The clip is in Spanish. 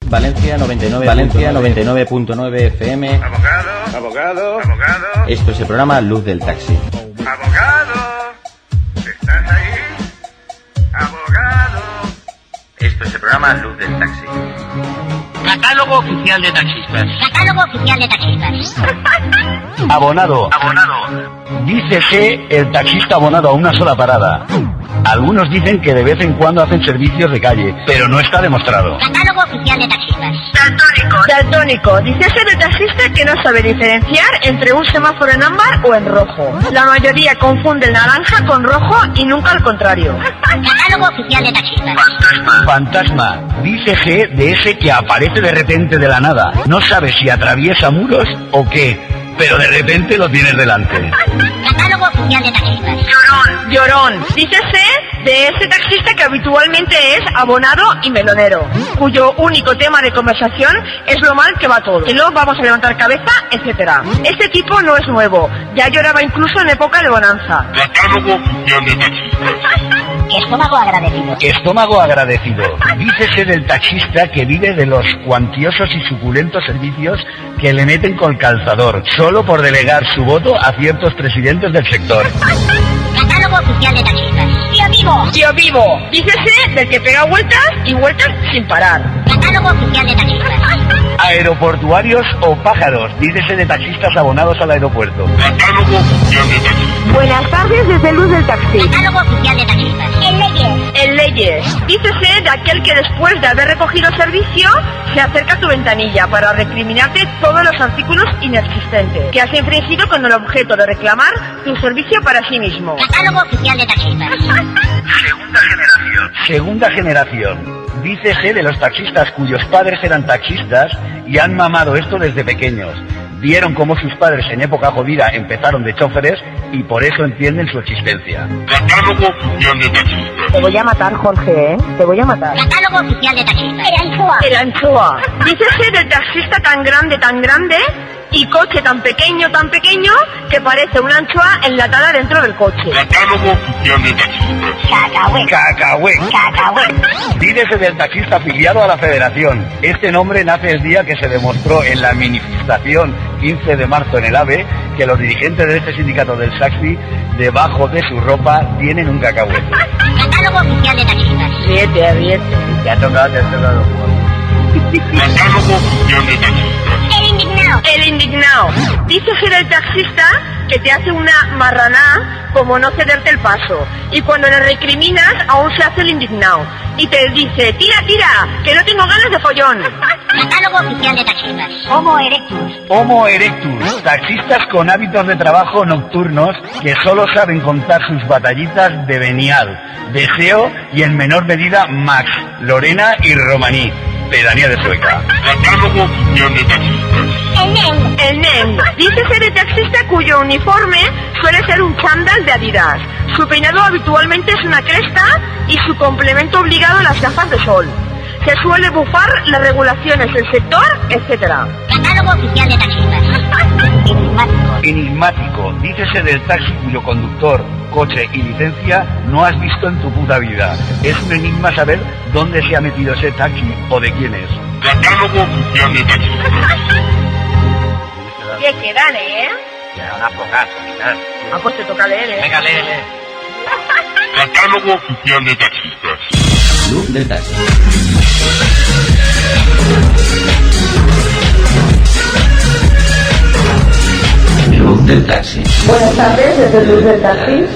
Valencia 99, Valencia 99.9 FM. Abogado. Esto es el programa Luz del Taxi. Abogado. ¿Estás ahí? Abogado. Esto es el programa Luz del Taxi. Catálogo oficial de taxistas. Catálogo oficial de taxistas. Abonado. Dícese el taxista abonado a una sola parada. Algunos dicen que de vez en cuando hacen servicios de calle, pero no está demostrado. Catálogo oficial de taxistas. Daltónico. Dícese del taxista que no sabe diferenciar entre un semáforo en ámbar o en rojo. La mayoría confunde el naranja con rojo y nunca al contrario. Catálogo oficial de taxistas. Fantasma. Dícese de ese que aparece de repente de la nada. No sabe si atraviesa muros o qué, pero de repente lo tienes delante. Catálogo oficial de taxistas. Llorón. Dícese de ese taxista que habitualmente es abonado y melonero, cuyo único tema de conversación es lo mal que va todo, que no vamos a levantar cabeza, etcétera. Este tipo no es nuevo, ya lloraba incluso en época de bonanza. Catálogo oficial de taxistas. Estómago agradecido. Estómago agradecido. Dícese del taxista que vive de los cuantiosos y suculentos servicios que le meten con calzador, solo por delegar su voto a ciertos presidentes del sector. Catálogo oficial de taxistas. Tío vivo. Dícese del que pega vueltas y vueltas sin parar. Catálogo oficial de taxistas. Aeroportuarios o pájaros. Dícese de taxistas abonados al aeropuerto. Catálogo oficial de taxistas. Buenas tardes desde Luz del Taxi. Catálogo oficial de taxistas. En leyes. Dícese de aquel que después de haber recogido servicio se acerca a tu ventanilla para recriminarte todos los artículos inexistentes que has infringido con el objeto de reclamar tu servicio para sí mismo. Catálogo oficial de taxistas. Segunda generación. Dícese de los taxistas cuyos padres eran taxistas y han mamado esto desde pequeños. Vieron cómo sus padres en época jodida empezaron de choferes y por eso entienden su existencia. Catálogo oficial de taxistas. Te voy a matar, Jorge, ¿eh? Te voy a matar. Catálogo oficial de taxistas. El anchoa. Dícese del taxista tan grande y coche tan pequeño que parece una anchoa enlatada dentro del coche. Catálogo oficial de taxistas. Cacahué. Dícese del taxista afiliado a la Federación. Este nombre nace el día que se demostró en la manifestación 15 de marzo en el AVE que los dirigentes de este sindicato del taxi, debajo de su ropa, tienen un cacahuete. Catálogo oficial de taxistas. Ríete. Te ha tocado. Catálogo oficial de taxistas. El indignado. Dícese del taxista que te hace una marraná como no cederte el paso. Y cuando le recriminas, aún se hace el indignado. Y te dice, tira, que no tengo ganas de follón. Catálogo oficial de taxistas. Homo erectus. Taxistas con hábitos de trabajo nocturnos que solo saben contar sus batallitas de venial, deseo y en menor medida Max, Lorena y Romaní. Pedanía de Sueca. Catálogo oficial de taxistas. El NEM. Dícese de taxista cuyo uniforme suele ser un chándal de Adidas. Su peinado habitualmente es una cresta y su complemento obligado las gafas de sol. Se suele bufar las regulaciones del sector, etcétera. Catálogo oficial de taxistas. Enigmático. Dícese del taxi cuyo conductor, coche y licencia no has visto en tu puta vida. Es un enigma saber dónde se ha metido ese taxi o de quién es. Catálogo oficial de taxistas. ¿Qué quedan, eh? Ya, unas pocas, quizás. Ah, pues te toca leer, eh. Venga, lee. Catálogo oficial de taxistas. Luz del Taxi. Luz del Taxi. Buenas tardes desde Luz del Taxi.